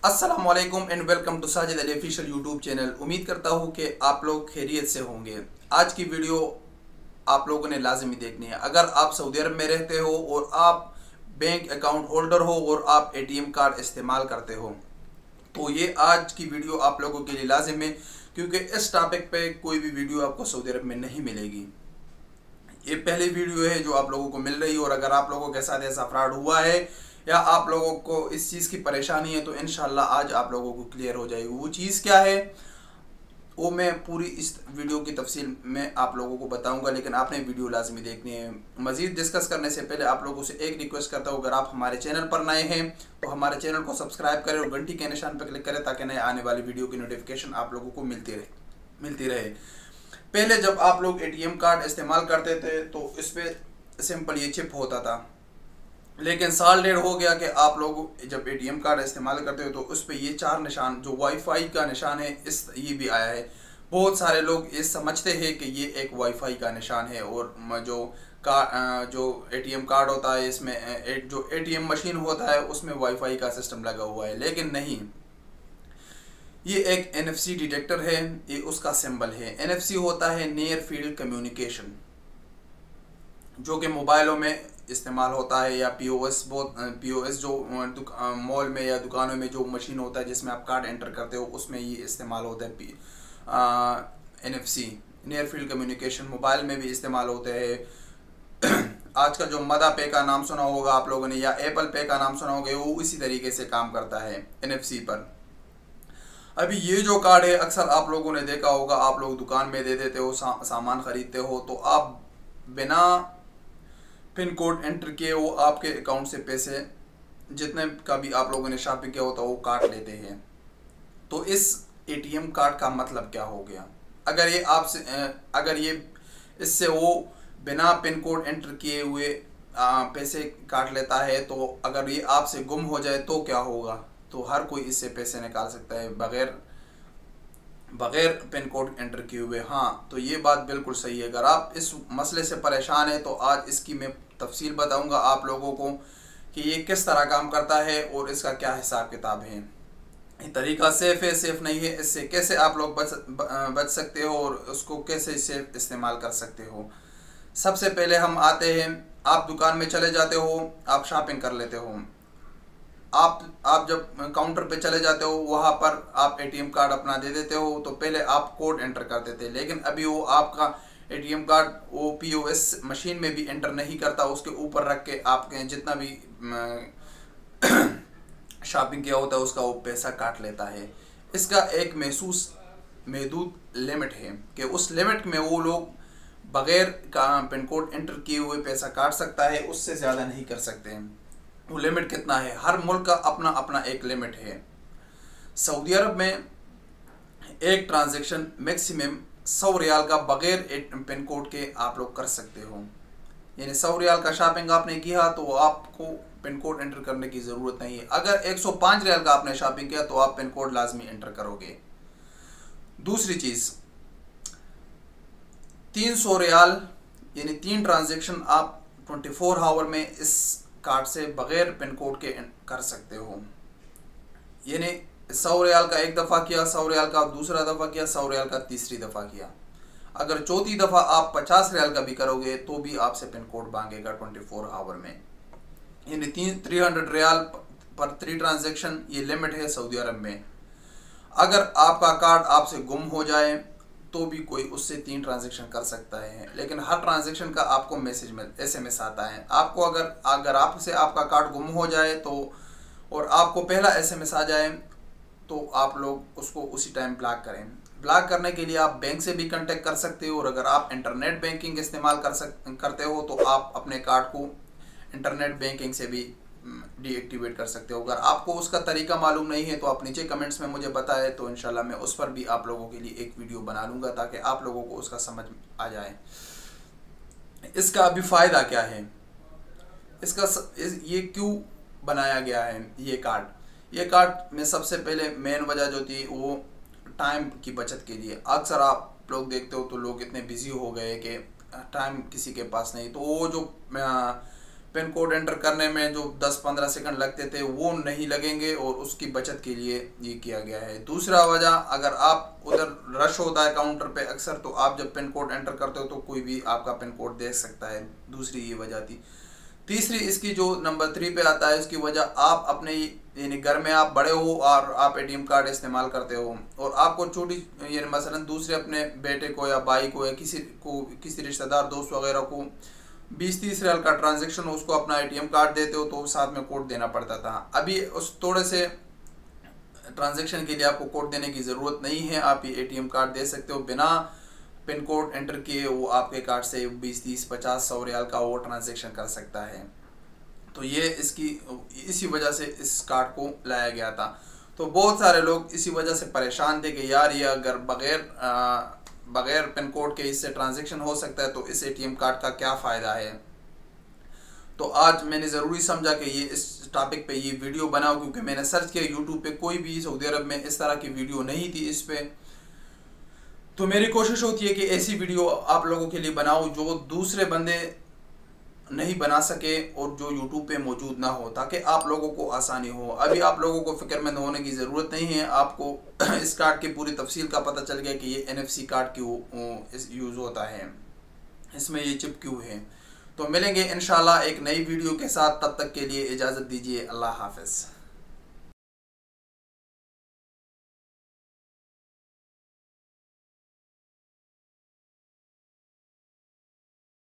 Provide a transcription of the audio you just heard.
अस्सलाम वालेकुम and welcome to Sajid Ali official YouTube channel. उम्मीद करता हूँ कि आप लोग खैरियत से होंगे। आज की वीडियो आप लोगों ने लाजमी देखनी है। अगर आप सऊदी अरब में रहते हो और आप बैंक अकाउंट होल्डर हो और आप एटीएम कार्ड इस्तेमाल करते हो तो ये आज की वीडियो आप लोगों के लिए लाजिम है, क्योंकि इस टॉपिक पे कोई भी वीडियो आपको सऊदी अरब में नहीं मिलेगी। ये पहली वीडियो है जो आप लोगों को मिल रही है, और अगर आप लोगों के साथ ऐसा फ्रॉड हुआ है या आप लोगों को इस चीज़ की परेशानी है तो इंशाल्लाह आज आप लोगों को क्लियर हो जाएगी। वो चीज़ क्या है वो मैं पूरी इस वीडियो की तफसील में आप लोगों को बताऊंगा, लेकिन आपने वीडियो लाजमी देखनी है। मज़ीद डिस्कस करने से पहले आप लोगों से एक रिक्वेस्ट करता हूँ, अगर आप हमारे चैनल पर नए हैं तो हमारे चैनल को सब्सक्राइब करें और घंटी के निशान पर क्लिक करें ताकि नए आने वाली वीडियो की नोटिफिकेशन आप लोगों को मिलती रहे। पहले जब आप लोग एटीएम कार्ड इस्तेमाल करते थे तो इस पर सिंपल ये चिप होता था, लेकिन साल डेढ़ हो गया कि आप लोग जब एटीएम कार्ड इस्तेमाल करते हो तो उस पर ये चार निशान जो वाईफाई का निशान है ये भी आया है। बहुत सारे लोग ये समझते हैं कि ये एक वाईफाई का निशान है, और जो एटीएम कार्ड होता है इसमें जो एटीएम मशीन होता है उसमें वाईफाई का सिस्टम लगा हुआ है, लेकिन नहीं। ये एक एनएफसी डिटेक्टर है, ये उसका सिंबल है। एनएफसी होता है नियर फील्ड कम्युनिकेशन, जो कि मोबाइलों में इस्तेमाल होता है, या पीओएस जो मॉल में या दुकानों में जो मशीन होता है जिसमें आप कार्ड एंटर करते हो उसमें ये इस्तेमाल होता है। NFC near field communication mobile में भी इस्तेमाल होते हैं। आज का जो मदा पे का नाम सुना होगा आप लोगों ने, या एप्पल पे का नाम सुना होगा, वो इसी तरीके से काम करता है एनएफसी पर। अभी ये जो कार्ड है अक्सर आप लोगों ने देखा होगा, आप लोग दुकान में दे देते हो, सामान खरीदते हो तो आप बिना पिन कोड एंटर किए वो आपके अकाउंट से पैसे जितने का भी आप लोगों ने शॉपिंग किया होता है वो काट लेते हैं। तो इस एटीएम कार्ड का मतलब क्या हो गया? अगर ये इससे वो बिना पिन कोड एंटर किए हुए पैसे काट लेता है, तो अगर ये आपसे गुम हो जाए तो क्या होगा? तो हर कोई इससे पैसे निकाल सकता है बगैर पिन कोड एंटर किए हुए। हाँ, तो ये बात बिल्कुल सही है। अगर आप इस मसले से परेशान हैं तो आज इसकी मैं तफसील बताऊंगा आप लोगों को कि ये किस तरह काम करता है और इसका क्या हिसाब किताब है। ये तरीका सेफ़ है, सेफ़ नहीं है, इससे कैसे आप लोग बच सकते हो और उसको कैसे सेफ इस्तेमाल कर सकते हो। सबसे पहले हम आते हैं, आप दुकान में चले जाते हो, आप शॉपिंग कर लेते हो। आप जब काउंटर पे चले जाते हो वहाँ पर आप एटीएम कार्ड अपना दे देते हो, तो पहले आप कोड एंटर करते थे, लेकिन अभी वो आपका एटीएम कार्ड वो पीओएस मशीन में भी एंटर नहीं करता, उसके ऊपर रख के आपके जितना भी शॉपिंग किया होता है उसका वो पैसा काट लेता है। इसका एक महदूद लिमिट है कि उस लिमिट में वो लोग बगैर पिन कोड एंटर किए हुए पैसा काट सकता है, उससे ज़्यादा नहीं कर सकते हैं। वो लिमिट कितना है? हर मुल्क का अपना अपना एक लिमिट है। सऊदी अरब में एक ट्रांजैक्शन मैक्सिमम 100 रियाल का बगैर पिन कोड के आप लोग कर सकते हो। यानी 100 रियाल का शॉपिंग आपने किया तो आपको पिन कोड एंटर करने की ज़रूरत नहीं है। अगर 105 रियाल का आपने शॉपिंग किया तो आप पिन कोड लाजमी एंटर करोगे। दूसरी चीज़, 300 रियाल यानी 3 ट्रांजैक्शन आप 24 आवर में इस कार्ड से बगैर पिन कोड के कर सकते हो। यानी 100 रियाल का एक दफ़ा किया, 100 रियाल का दूसरा दफ़ा किया, 100 रियाल का तीसरी दफ़ा किया। अगर चौथी दफ़ा आप 50 रियाल का भी करोगे तो भी आपसे पिन कोड मांगेगा 24 आवर में। यानी 300 रियाल पर 3 ट्रांजेक्शन ये लिमिट है सऊदी अरब में। अगर आपका कार्ड आपसे गुम हो जाए तो भी कोई उससे 3 ट्रांजेक्शन कर सकता है, लेकिन हर ट्रांजेक्शन का आपको मैसेज में SMS आता है। आपको अगर आपसे आपका कार्ड गुम हो जाए तो और आपको पहला SMS आ जाए तो आप लोग उसको उसी टाइम ब्लॉक करें। ब्लॉक करने के लिए आप बैंक से भी कांटेक्ट कर सकते हो, और अगर आप इंटरनेट बैंकिंग इस्तेमाल करते हो तो आप अपने कार्ड को इंटरनेट बैंकिंग से भी डीएक्टिवेट कर सकते हो। अगर आपको उसका तरीका मालूम नहीं है तो आप नीचे कमेंट्स में मुझे बताएं, तो इंशाल्लाह मैं उस पर भी आप लोगों के लिए एक वीडियो बना लूँगा ताकि आप लोगों को उसका समझ आ जाए। इसका अभी फ़ायदा क्या है, ये क्यों बनाया गया है ये कार्ड में सबसे पहले मेन वजह जो थी वो टाइम की बचत के लिए। अक्सर आप लोग देखते हो तो लोग इतने बिजी हो गए कि टाइम किसी के पास नहीं, तो वो जो पिन कोड एंटर करने में जो 10-15 सेकंड लगते थे वो नहीं लगेंगे और उसकी बचत के लिए ये किया गया है। दूसरा वजह, अगर आप उधर रश होता है काउंटर पे अक्सर, तो आप जब पिन कोड एंटर करते हो तो कोई भी आपका पिन कोड देख सकता है। दूसरी ये वजह थी। तीसरी इसकी जो नंबर 3 पे आता है, इसकी वजह आप अपने यानी घर में आप बड़े हो और आप एटीएम कार्ड इस्तेमाल करते हो और आपको छोटी यानी मसलन दूसरे अपने बेटे को या भाई को या किसी रिश्तेदार दोस्त वगैरह को 20-30 रियाल का ट्रांजैक्शन हो, उसको अपना एटीएम कार्ड देते हो तो साथ में कोड देना पड़ता था। अभी उस थोड़े से ट्रांजैक्शन के लिए आपको कोड देने की ज़रूरत नहीं है। आप ये एटीएम कार्ड दे सकते हो बिना पिन कोड एंटर किए। वो आपके कार्ड से 20-30-50-100 रियाल का वो ट्रांजैक्शन कर सकता है। तो ये इसी वजह से इस कार्ड को लाया गया था। तो बहुत सारे लोग इसी वजह से परेशान थे कि यार ये अगर बगैर पिन कोड के इससे ट्रांजैक्शन हो सकता है तो इस एटीएम कार्ड का क्या फ़ायदा है। तो आज मैंने ज़रूरी समझा कि ये इस टॉपिक पे ये वीडियो बनाऊं, क्योंकि मैंने सर्च किया यूट्यूब पे, कोई भी सऊदी अरब में इस तरह की वीडियो नहीं थी इस पे। तो मेरी कोशिश होती है कि ऐसी वीडियो आप लोगों के लिए बनाऊं जो दूसरे बंदे नहीं बना सके और जो यूट्यूब पे मौजूद ना हो, ताकि आप लोगों को आसानी हो। अभी आप लोगों को फिक्रमंद होने की ज़रूरत नहीं है। आपको इस कार्ड की पूरी तफसील का पता चल गया कि ये NFC कार्ड क्यों यूज़ होता है, इसमें ये चिप क्यों है। तो मिलेंगे इंशाल्लाह एक नई वीडियो के साथ, तब तक के लिए इजाज़त दीजिए। अल्लाह हाफ़िज़।